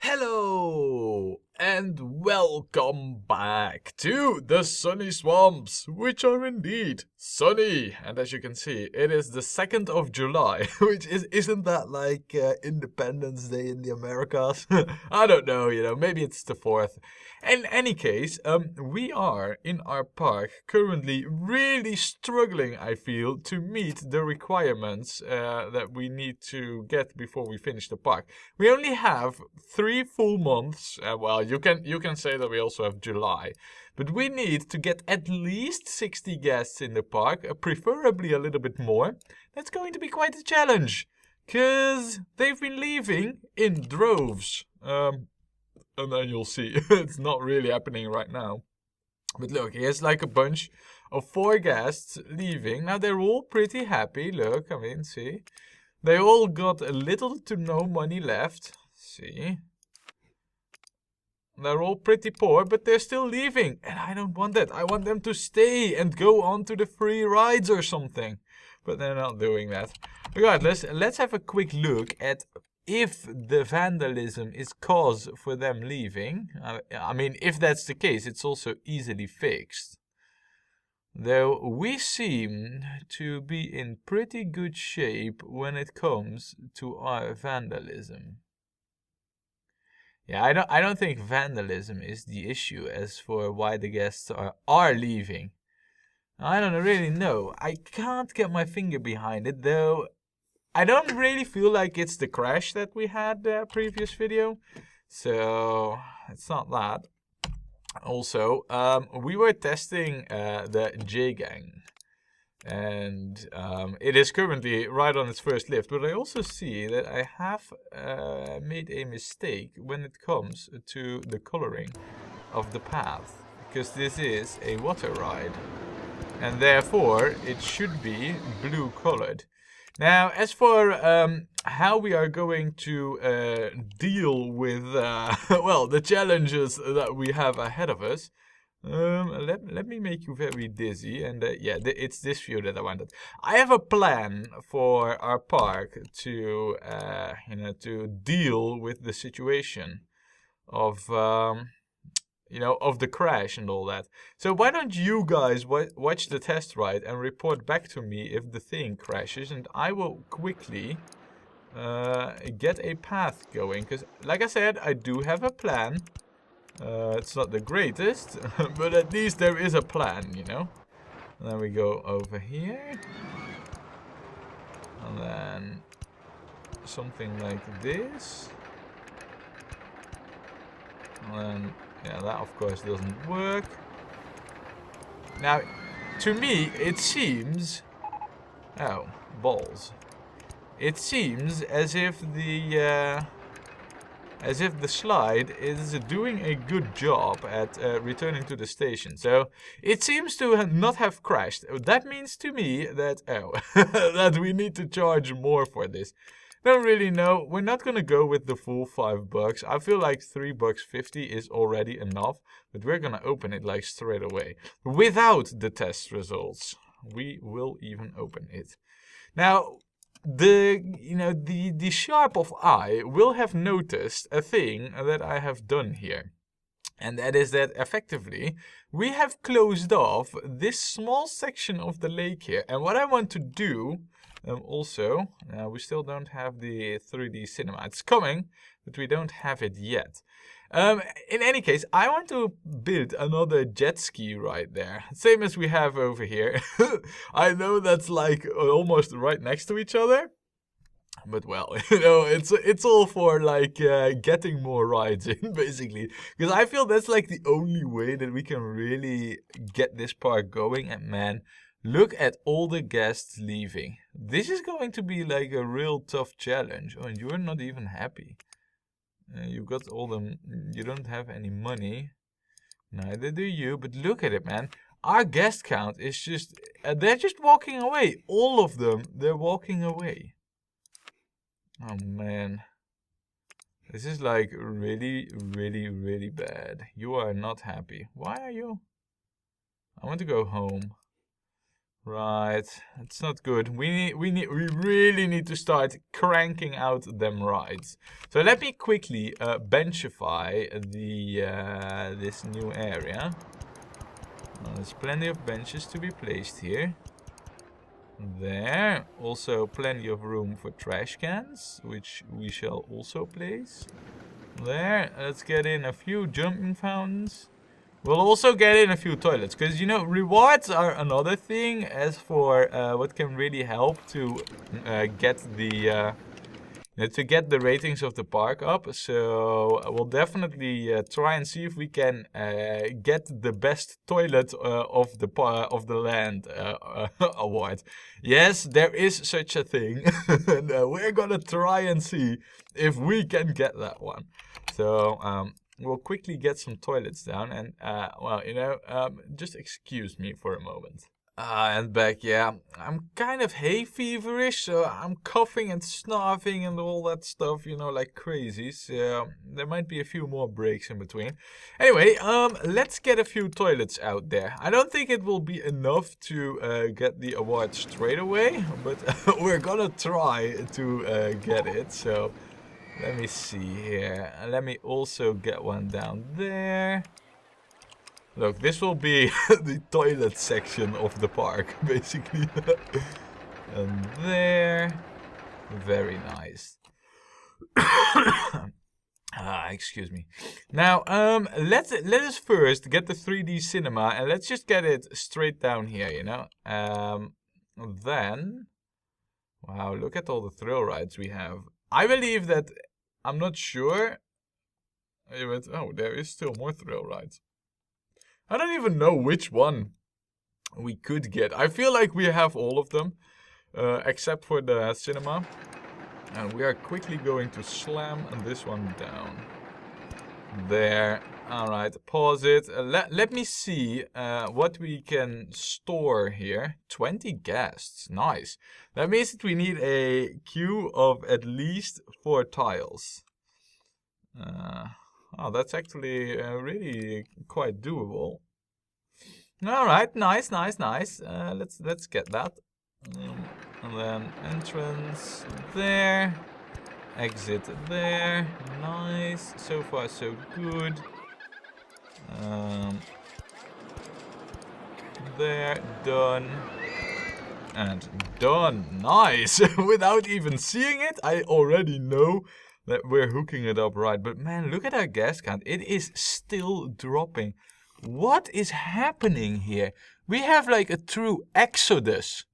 Hello and welcome back to the sunny swamps, which are indeed sunny. And as you can see, it is the 2nd of July, which isn't that like Independence Day in the Americas? I don't know, maybe it's the 4th. In any case, we are in our park currently really struggling, I feel, to meet the requirements that we need to get before we finish the park. We only have 3 full months. Well, you can say that we also have July. But we need to get at least 60 guests in the park, preferably a little bit more. That's going to be quite a challenge, because they've been leaving in droves. And then you'll see, it's not really happening right now. But look, here's like a bunch of 4 guests leaving. Now they're all pretty happy. Look, I mean, see? They all got a little to no money left. See? They're all pretty poor, but they're still leaving. And I don't want that. I want them to stay and go on to the free rides or something. But they're not doing that. Regardless, let's have a quick look at if the vandalism is cause for them leaving. I mean, if that's the case, it's also easily fixed. Though we seem to be in pretty good shape when it comes to our vandalism. Yeah, I don't think vandalism is the issue as for why the guests are leaving. I don't really know. I can't get my finger behind it, though. I don't really feel like it's the crash that we had previous video, so it's not that. Also, we were testing the J-Gang, and it is currently right on its first lift, but I also see that I have made a mistake when it comes to the coloring of the path, because this is a water ride, and therefore it should be blue colored. Now, as for how we are going to deal with, well, the challenges that we have ahead of us, let me make you very dizzy, and yeah, it's this view that I wanted. I have a plan for our park to, to deal with the situation of, of the crash and all that. So why don't you guys watch the test ride and report back to me if the thing crashes, and I will quickly get a path going, because like I said, I do have a plan. It's not the greatest, but at least there is a plan, And then we go over here, and then something like this, and then yeah, that of course doesn't work. Now, to me, it seems... Oh, balls. It seems as if the slide is doing a good job at returning to the station. So, it seems to not have crashed. That means to me that, that we need to charge more for this. Don't really know. We're not gonna go with the full $5. I feel like $3.50 is already enough, but we're gonna open it like straight away without the test results. We will even open it. Now, the sharp of eye will have noticed a thing that I have done here. And that is that effectively we have closed off this small section of the lake here. And what I want to do also, we still don't have the 3D cinema. It's coming, but we don't have it yet. In any case, I want to build another jet ski right there. Same as we have over here. I know that's like almost right next to each other. But well, it's all for like getting more rides in, basically. Because I feel that's like the only way that we can really get this park going. And man, look at all the guests leaving. This is going to be like a real tough challenge. Oh, and you're not even happy. You got all them. You don't have any money. Neither do you. But look at it, man. Our guest count is just... they're just walking away. All of them, they're walking away. Oh, man. This is like really, really, really bad. You are not happy. Why are you? I want to go home. Right, it's not good. We really need to start cranking out them rides. So let me quickly benchify the this new area. There's plenty of benches to be placed here. There, also plenty of room for trash cans, which we shall also place. There, let's get in a few jumping fountains. We'll also get in a few toilets, because, you know, rewards are another thing as for what can really help to get the ratings of the park up. So we'll definitely try and see if we can get the best toilet of the land award. Yes, there is such a thing, and we're gonna try and see if we can get that one. So we'll quickly get some toilets down, and well, you know, just excuse me for a moment. And back, yeah. I'm kind of hay feverish, so I'm coughing and snorting and all that stuff, you know, like crazy. So there might be a few more breaks in between. Anyway, let's get a few toilets out there. I don't think it will be enough to get the award straight away, but we're gonna try to get it. So let me see here. Let me also get one down there. Look, this will be the toilet section of the park, basically. And there. Very nice. Excuse me. Now, let us first get the 3D cinema, and let's just get it straight down here, you know. Then, wow, look at all the thrill rides we have. I believe that, I'm not sure. Oh, there is still more thrill rides. I don't even know which one we could get. I feel like we have all of them, except for the cinema. And we are quickly going to slam this one down. There. Alright, pause it. Let me see what we can store here. 20 guests. Nice. That means that we need a queue of at least 4 tiles. Oh, that's actually really quite doable. All right, nice. Let's get that. And then entrance there, exit there. Nice. So far, so good. There, done. And done. Nice. Without even seeing it, I already know that we're hooking it up right. But man, look at our gas count. It is still dropping. What is happening here? We have like a true exodus.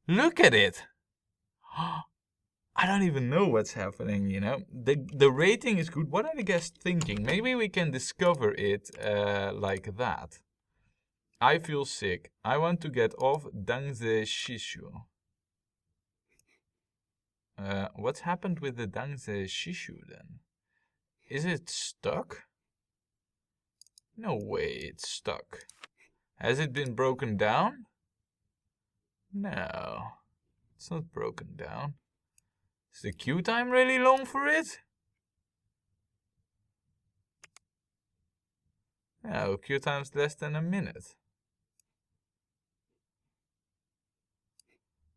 Look at it. I don't even know what's happening, you know. The rating is good. What are the guests thinking? Maybe we can discover it like that. I feel sick. I want to get off Dangze Shishu. What's happened with the Dangze Shishu then? Is it stuck? No way it's stuck. Has it been broken down? No. It's not broken down. Is the queue time really long for it? No, queue time's less than a minute.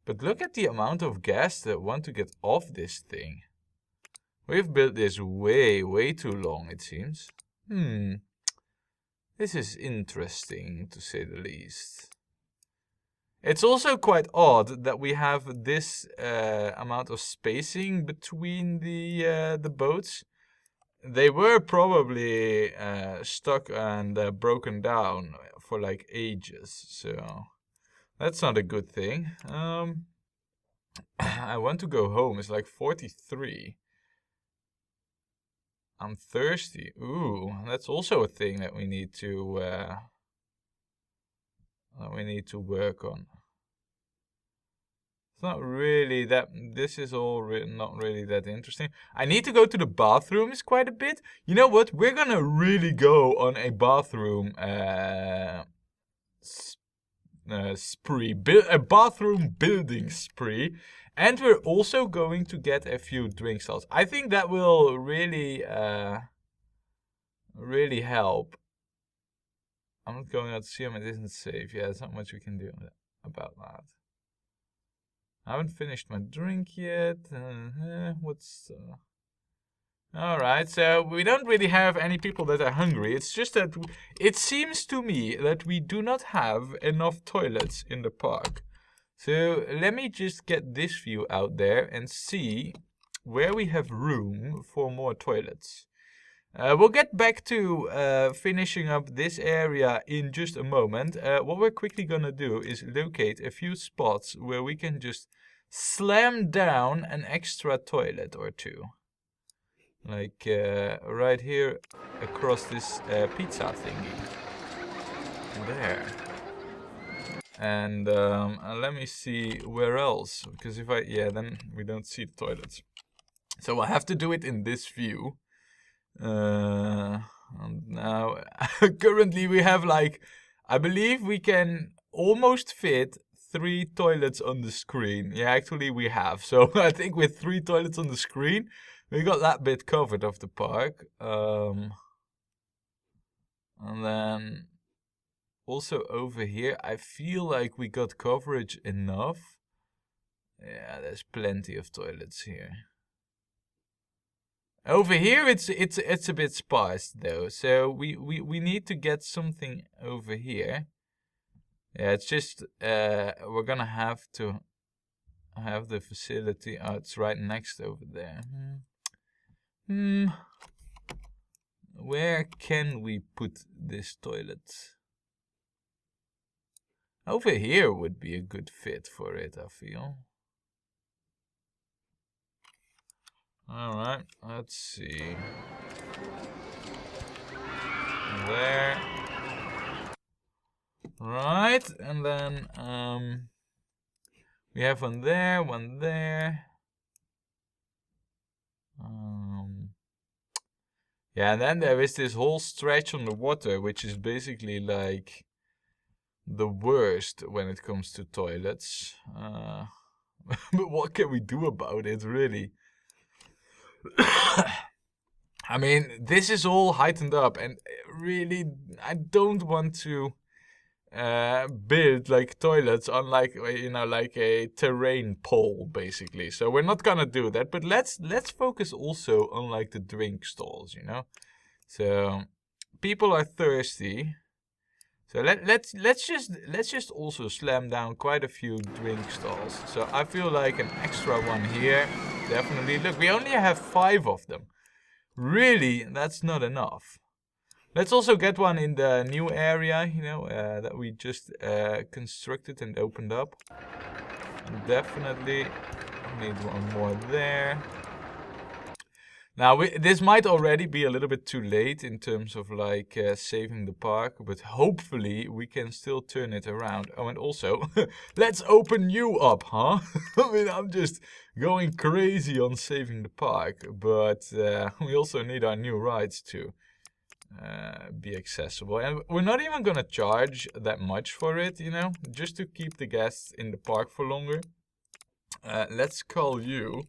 But look at the amount of guests that want to get off this thing. We've built this way too long, it seems. This is interesting, to say the least. It's also quite odd that we have this amount of spacing between the boats. They were probably stuck and broken down for like ages, so that's not a good thing. I want to go home. It's like 43. I'm thirsty. Ooh, that's also a thing that we need to work on. It's not really that. This is all not really that interesting. I need to go to the bathrooms quite a bit. You know what? We're gonna really go on a bathroom spree, a bathroom building spree. And we're also going to get a few drink stalls. I think that will really, really help. I'm not going out to see them. It isn't safe. Yeah, there's not much we can do. about that. I haven't finished my drink yet. Alright, so we don't really have any people that are hungry. It's just that it seems to me that we do not have enough toilets in the park. So let me just get this view out there and see where we have room for more toilets. We'll get back to finishing up this area in just a moment. What we're quickly gonna do is locate a few spots where we can just slam down an extra toilet or two. Like right here across this pizza thingy. There. And let me see where else. Because if then we don't see the toilets. So we'll have to do it in this view. And now, currently we have like, I believe we can almost fit 3 toilets on the screen. Yeah, actually we have. So I think with 3 toilets on the screen, we got that bit covered of the park. And then also over here, I feel like we got coverage enough. Yeah, there's plenty of toilets here. Over here, it's a bit sparse though, so we need to get something over here. Yeah, it's just we're gonna have to have the facility. Oh, it's right next over there. Where can we put this toilet? Over here would be a good fit for it, I feel. Alright, let's see. There. Right, and then we have one there, one there. Yeah, and then there is this whole stretch on the water, which is basically like the worst when it comes to toilets. But what can we do about it, really? I mean, this is all heightened up, and really, I don't want to build like toilets on like like a terrain pole, basically. So we're not gonna do that. But let's focus also on like the drink stalls, So people are thirsty. So let's just also slam down quite a few drink stalls. So I feel like an extra one here. Definitely. Look, we only have 5 of them. Really, that's not enough. Let's also get one in the new area, that we just constructed and opened up. Definitely need one more there. Now, this might already be a little bit too late in terms of like saving the park, but hopefully we can still turn it around. Oh, and also, let's open you up, huh? I mean, I'm just going crazy on saving the park, but we also need our new rides to be accessible. And we're not even gonna charge that much for it, just to keep the guests in the park for longer. Let's call you...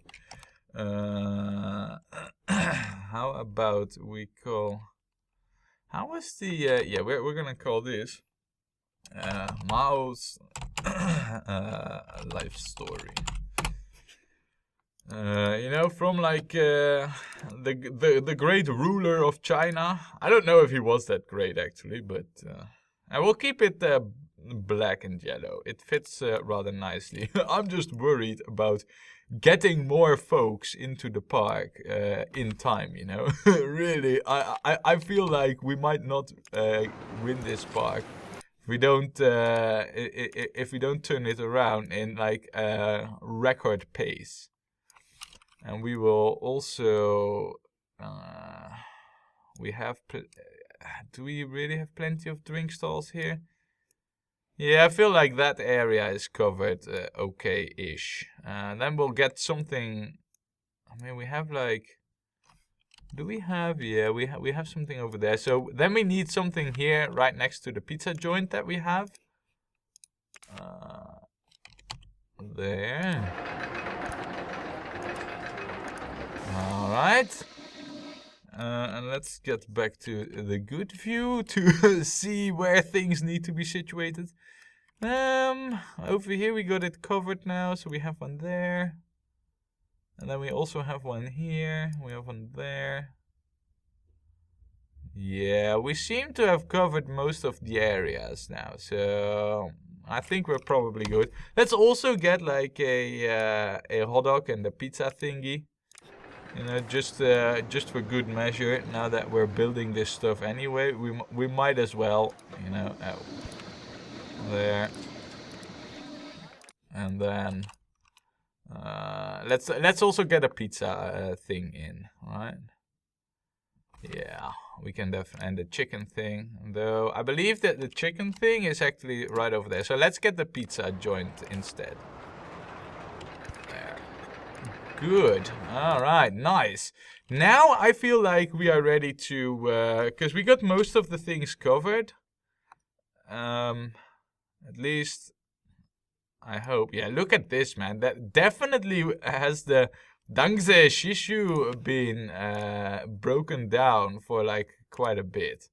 how about we call... How was the... yeah, we're gonna call this... Mao's life story. From like the great ruler of China. I don't know if he was that great actually, but I will keep it black and yellow. It fits rather nicely. I'm just worried about getting more folks into the park in time. Really, I feel like we might not win this park if we don't turn it around in like record pace. And we will also, do we really have plenty of drink stalls here? Yeah, I feel like that area is covered okay-ish. Then we'll get something, I mean, we have like, do we have, yeah, we have something over there. So then we need something here right next to the pizza joint that we have. There. Alright, and let's get back to the good view to see where things need to be situated. Over here we got it covered now, so we have one there. And then we also have one here. We have one there. Yeah, we seem to have covered most of the areas now, so I think we're probably good. Let's also get like a hot dog and a pizza thingy. You know, just for good measure. Now that we're building this stuff anyway, we might as well, you know, there. And then let's also get a pizza thing in, right? Yeah, we can definitely, and the chicken thing. Though I believe that the chicken thing is actually right over there. So let's get the pizza joint instead. There. Good. All right, nice. Now I feel like we are ready to, because we got most of the things covered. At least I hope. Yeah, look at this, man. That definitely has the Dangze Shishu been broken down for like quite a bit.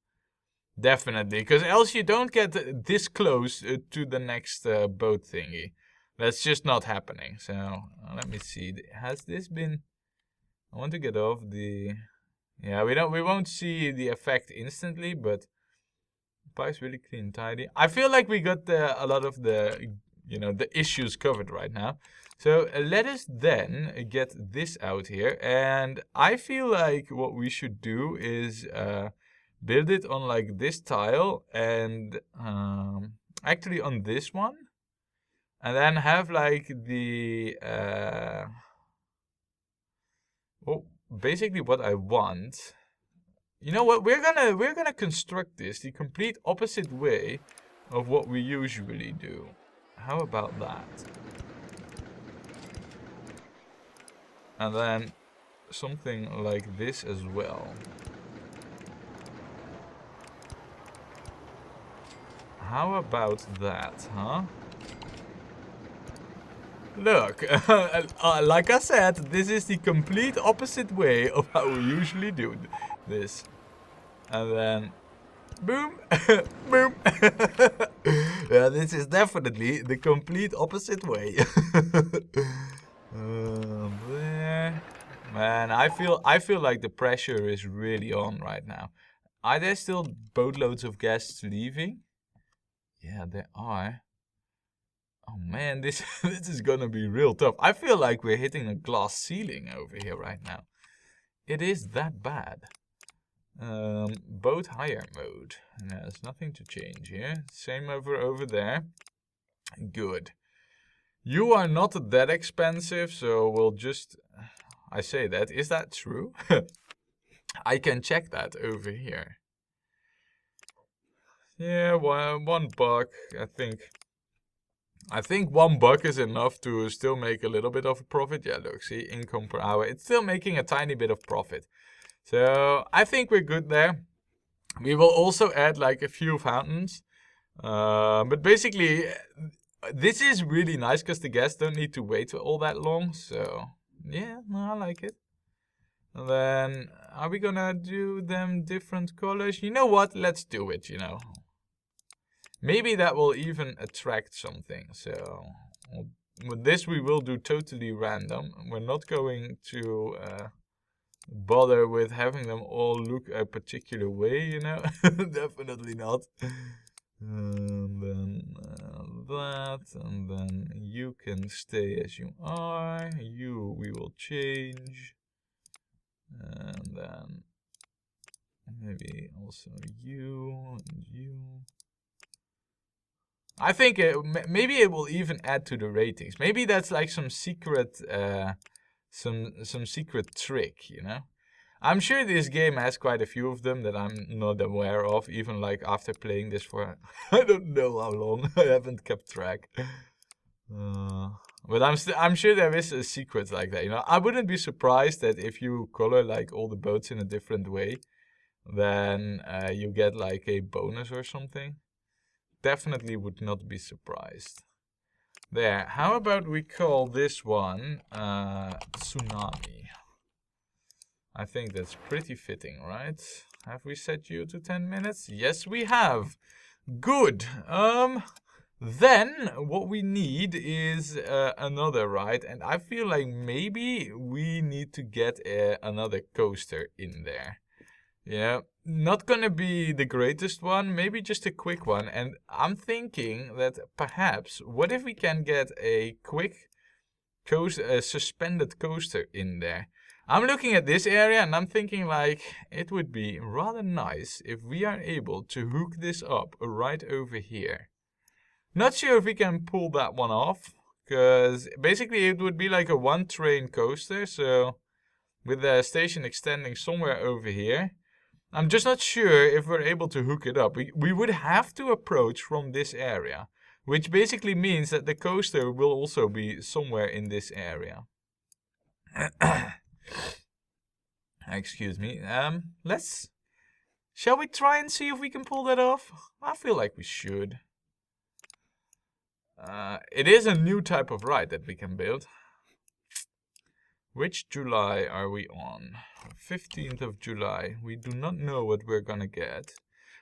Definitely, because else you don't get this close to the next boat thingy. That's just not happening. So let me see. Has this been? I want to get off the. Yeah, we won't see the effect instantly, but pipe's really clean, tidy. I feel like we got a lot of the, you know, the issues covered right now. So let us then get this out here, and I feel like what we should do is build it on like this tile, and actually on this one, and then have like the well, basically what I want. You know what? We're gonna construct this the complete opposite way of what we usually do. How about that? And then something like this as well. How about that, huh? Look, like I said, this is the complete opposite way of how we usually do this. And then, boom, boom. Yeah, this is definitely the complete opposite way. There. Man, I feel like the pressure is really on right now. Are there still boatloads of guests leaving? Yeah, there are. Oh man, this is gonna be real tough. I feel like we're hitting a glass ceiling over here right now. It is that bad. Boat hire mode. There's nothing to change here. Same over there. Good. You are not that expensive, so we'll just... I say that. Is that true? I can check that over here. Yeah, $1, I think. I think $1 is enough to still make a little bit of a profit. Yeah, look, see, income per hour. It's still making a tiny bit of profit. So I think we're good there. We will also add like a few fountains. But basically, this is really nice because the guests don't need to wait all that long. So yeah, no, I like it. And then, are we gonna do them different colors? You know what? Let's do it, you know. Maybe that will even attract something. So with this, we will do totally random. We're not going to bother with having them all look a particular way, you know. Definitely not. And then that, and then you can stay as you are. You, we will change. And then maybe also you and you. I think maybe it will even add to the ratings. Maybe that's like some secret, some secret trick, you know. I'm sure this game has quite a few of them that I'm not aware of. Even like after playing this for I don't know how long. I haven't kept track. But I'm sure there is a secret like that. You know, I wouldn't be surprised that if you color like all the boats in a different way, then you get like a bonus or something. Definitely would not be surprised. There. How about we call this one Tsunami? I think that's pretty fitting, right? Have we set you to 10 minutes? Yes, we have. Good. Then what we need is another ride, and I feel like maybe we need to get another coaster in there. Yeah, not gonna be the greatest one, maybe just a quick one. And I'm thinking that perhaps, what if we can get a quick suspended coaster in there? I'm looking at this area and I'm thinking like it would be rather nice if we are able to hook this up right over here. Not sure if we can pull that one off, because basically it would be like a one train coaster, so with the station extending somewhere over here. I'm just not sure if we're able to hook it up. We would have to approach from this area, which basically means that the coaster will also be somewhere in this area. Excuse me. Shall we try and see if we can pull that off? I feel like we should. It is a new type of ride that we can build. Which July are we on? 15th of July. We do not know what we're gonna get.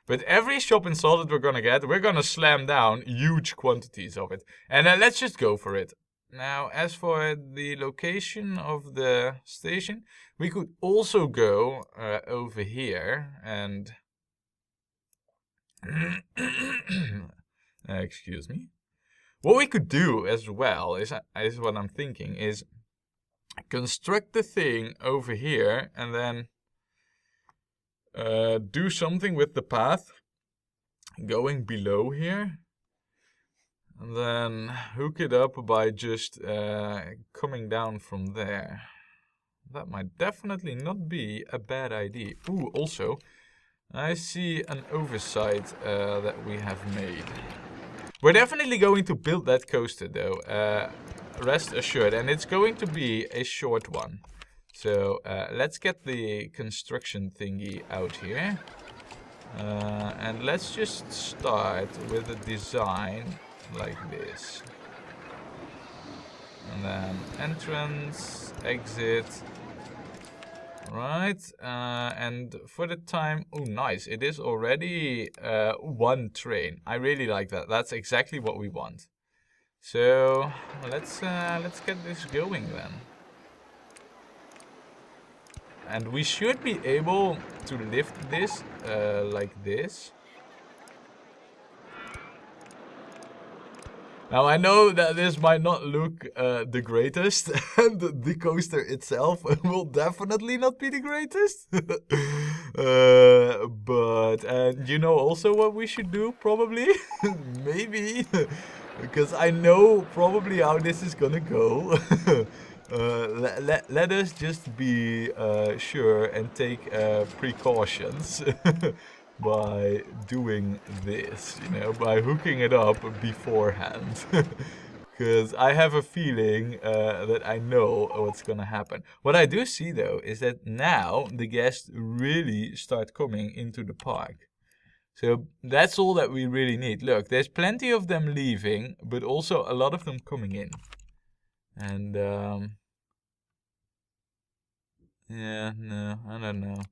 But every shop in Salt that we're gonna slam down huge quantities of it. And let's just go for it. Now, as for the location of the station, we could also go over here and... excuse me. What we could do as well is what I'm thinking is construct the thing over here and then do something with the path going below here, and then hook it up by just coming down from there. That might definitely not be a bad idea. Ooh, also, I see an oversight that we have made. We're definitely going to build that coaster though, rest assured, and it's going to be a short one. So let's get the construction thingy out here. And let's just start with a design like this. And then entrance, exit. Right, and for the time, oh nice, it is already one train. I really like that. That's exactly what we want. So let's get this going then. And we should be able to lift this like this. Now I know that this might not look the greatest, and the coaster itself will definitely not be the greatest. But you know also what we should do probably? Maybe, because I know probably how this is gonna go. Let us just be sure and take precautions. By doing this, you know, by hooking it up beforehand. Because I have a feeling that I know what's gonna happen. What I do see though is that now the guests really start coming into the park. So that's all that we really need. Look, there's plenty of them leaving, but also a lot of them coming in. And yeah, no, I don't know.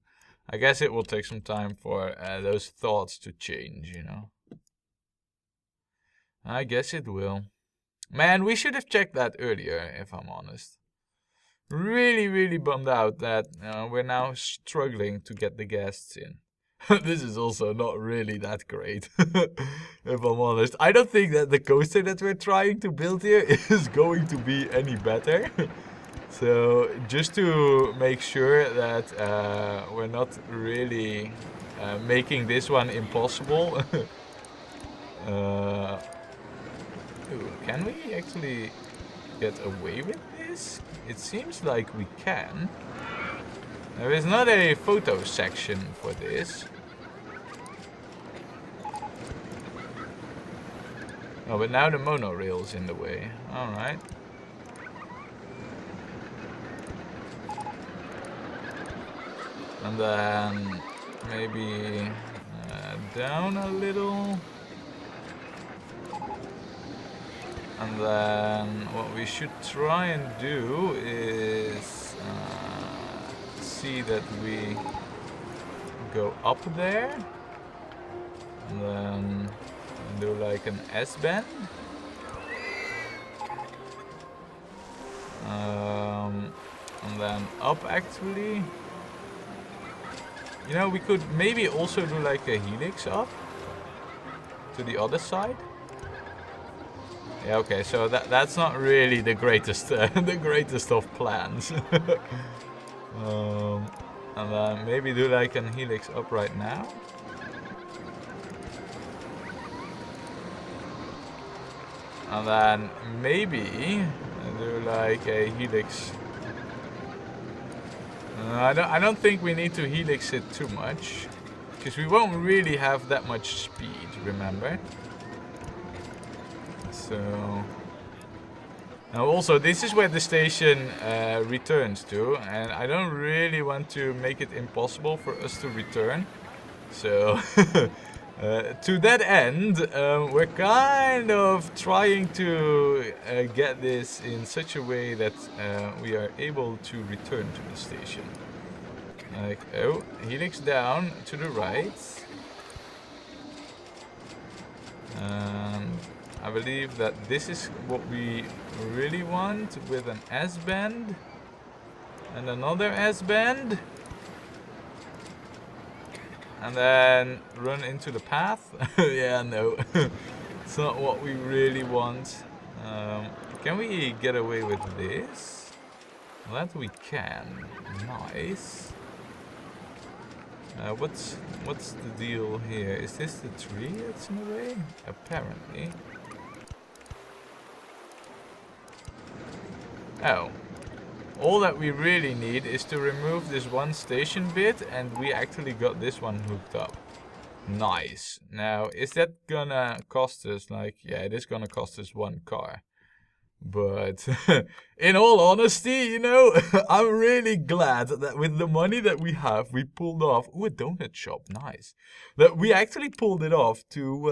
I guess it will take some time for those thoughts to change, you know. I guess it will. Man, we should have checked that earlier, if I'm honest. Really, really bummed out that we're now struggling to get the guests in. This is also not really that great, if I'm honest. I don't think that the coaster that we're trying to build here is going to be any better. So just to make sure that we're not really making this one impossible. Ooh, can we actually get away with this? It seems like we can. There is not a photo section for this. Oh, but now the monorail is in the way. Alright. And then maybe down a little. And then what we should try and do is see that we go up there. And then And do like an S-bend. And then up actually. You know, we could maybe also do like a helix up to the other side. Yeah, okay, so that's not really the greatest the greatest of plans. And then maybe do like an helix up right now. And then maybe do like a helix. I don't think we need to helix it too much, because we won't really have that much speed, remember? So... Now also, this is where the station returns to, and I don't really want to make it impossible for us to return. So, to that end, we're kind of trying to get this in such a way that we are able to return to the station. Like, oh, helix down to the right. And I believe that this is what we really want, with an S-bend. And another S-bend. And then run into the path. Yeah, no. It's not what we really want. Can we get away with this? That we can. Nice. What's the deal here? Is this the tree that's in the way? Apparently. Oh. All that we really need is to remove this one station bit, and we actually got this one hooked up. Nice. Now, is that gonna cost us, like, yeah, it is gonna cost us one car. But, in all honesty, you know, I'm really glad that with the money that we have, we pulled off, ooh, a donut shop, nice. That we actually pulled it off to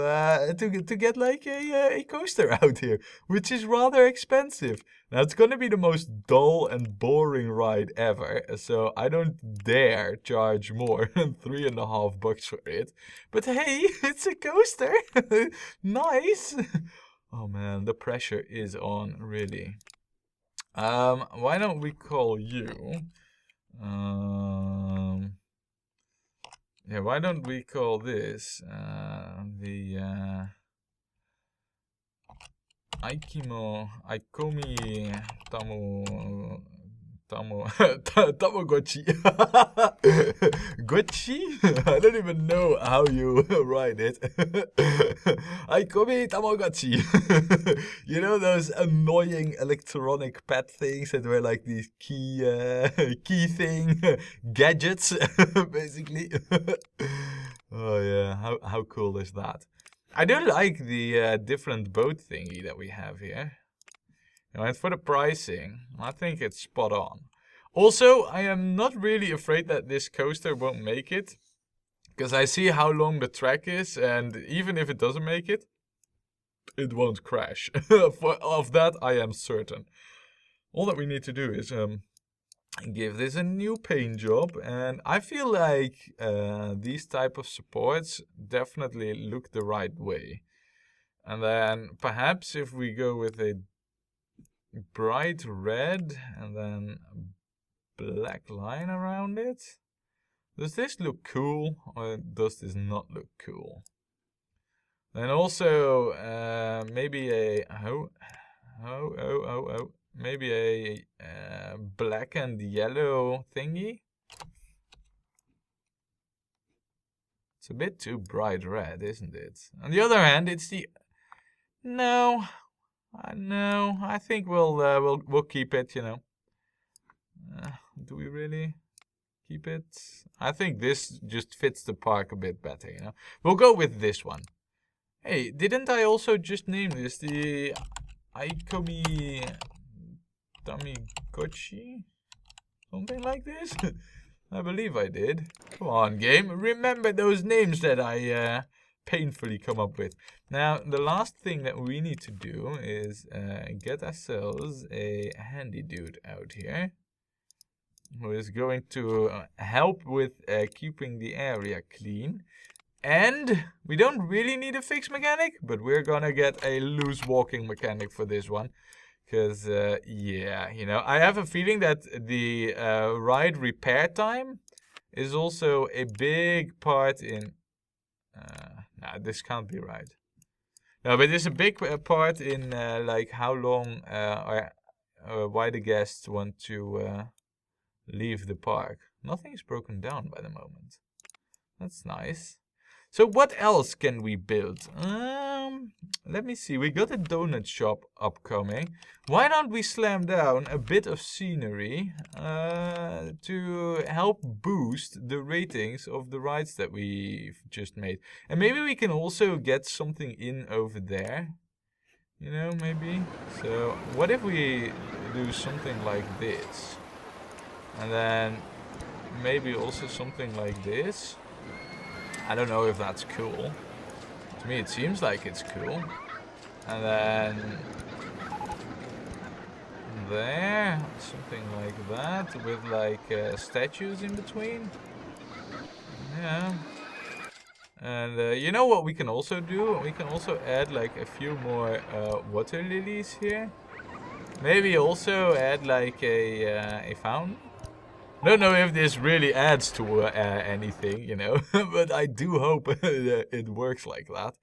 get like a coaster out here, which is rather expensive. Now, it's gonna be the most dull and boring ride ever, so I don't dare charge more than $3.50 for it. But hey, it's a coaster. Nice. Oh man, the pressure is on, really. Why don't we call you? Yeah, why don't we call this the Aikomi Tamagotchi. Gotchi? I don't even know how you write it. Aikomi Tamagotchi. You know those annoying electronic pet things that were like these key thing gadgets, basically. Oh yeah, how cool is that? I do like the different boat thingy that we have here. And for the pricing, I think it's spot on. Also, I am not really afraid that this coaster won't make it, because I see how long the track is, and even if it doesn't make it, it won't crash. Of that, I am certain. All that we need to do is give this a new paint job, and I feel like these type of supports definitely look the right way. And then perhaps if we go with a bright red and then a black line around it. Does this look cool, or does this not look cool? Then also maybe a maybe a black and yellow thingy. It's a bit too bright red, isn't it? On the other hand, it's the no. I think we'll keep it, you know. Do we really keep it? I think this just fits the park a bit better, you know. We'll go with this one. Hey, didn't I also just name this the Aikomi Tamagotchi? Something like this? I believe I did. Come on, game. Remember those names that I painfully come up with. Now, the last thing that we need to do is get ourselves a handy dude out here who is going to help with keeping the area clean. And we don't really need a fixed mechanic, but we're gonna get a loose walking mechanic for this one. Because, yeah, you know, I have a feeling that the ride repair time is also a big part in... nah, this can't be right. No, but it's a big part in, like, how long or why the guests want to leave the park. Nothing's broken down by the moment. That's nice. So what else can we build? Let me see. We got a donut shop upcoming. Why don't we slam down a bit of scenery to help boost the ratings of the rides that we've just made? And maybe we can also get something in over there. You know, maybe. So what if we do something like this? And then maybe also something like this. I don't know if that's cool. To me, it seems like it's cool. And then there, something like that, with like statues in between. Yeah. And you know what we can also do? We can also add like a few more water lilies here. Maybe also add like a fountain. Don't know if this really adds to anything, you know, but I do hope it works like that.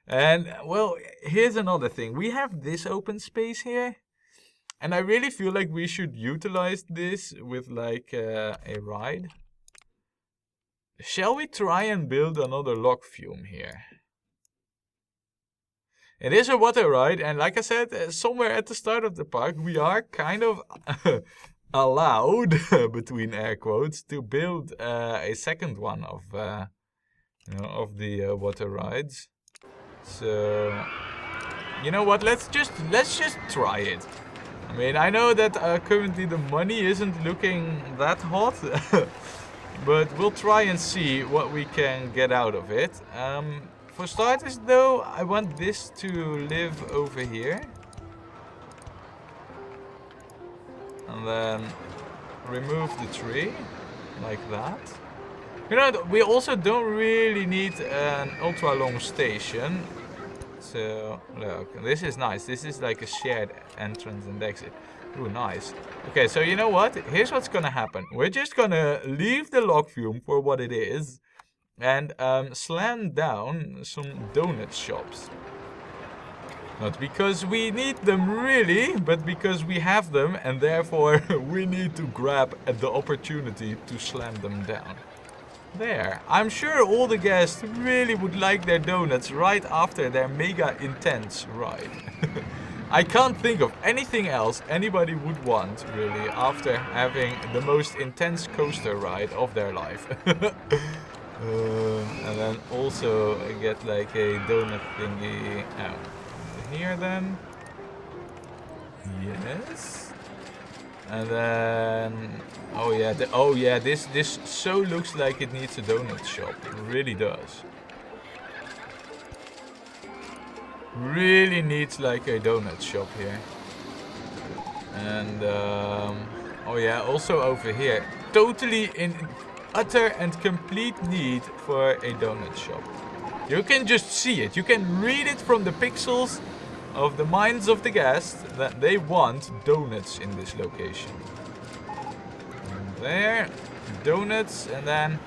And, well, here's another thing. We have this open space here, and I really feel like we should utilize this with, like, a ride. Shall we try and build another log flume here? It is a water ride, and like I said, somewhere at the start of the park, we are kind of... allowed, between air quotes, to build a second one of, you know, of the water rides. So, you know what? Let's just try it. I mean, I know that currently the money isn't looking that hot, but we'll try and see what we can get out of it. For starters, though, I want this to live over here. And then remove the tree, like that. You know, we also don't really need an ultra long station. So, look, this is nice. This is like a shared entrance and exit. Ooh, nice. Okay, so you know what? Here's what's gonna happen. We're just gonna leave the log flume for what it is. And slam down some donut shops. Not because we need them really, but because we have them and therefore we need to grab at the opportunity to slam them down. There. I'm sure all the guests really would like their donuts right after their mega intense ride. I can't think of anything else anybody would want really after having the most intense coaster ride of their life. And then also get like a donut thingy out. Here then, yes, and then oh yeah, this so looks like it needs a donut shop. It really does. Really needs like a donut shop here. And oh yeah, also over here, totally in utter and complete need for a donut shop. You can just see it. You can read it from the pixels of the minds of the guests that they want donuts in this location. And there, donuts, and then,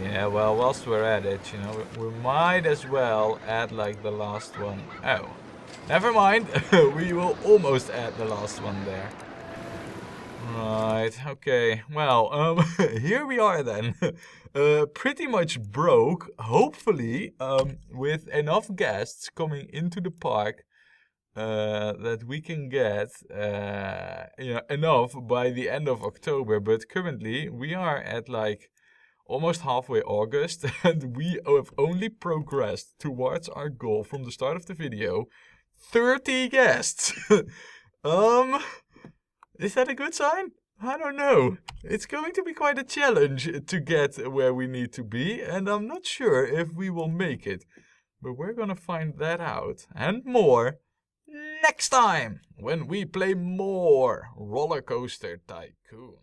yeah, well, whilst we're at it, you know, we might as well add like the last one. Oh, never mind. We will almost add the last one there. Right, okay, well, here we are then. Pretty much broke, hopefully, with enough guests coming into the park that we can get you know, enough by the end of October. But currently we are at like almost halfway August and we have only progressed towards our goal from the start of the video. 30 guests. Is that a good sign? I don't know. It's going to be quite a challenge to get where we need to be, and I'm not sure if we will make it. But we're gonna find that out and more next time when we play more Rollercoaster Tycoon.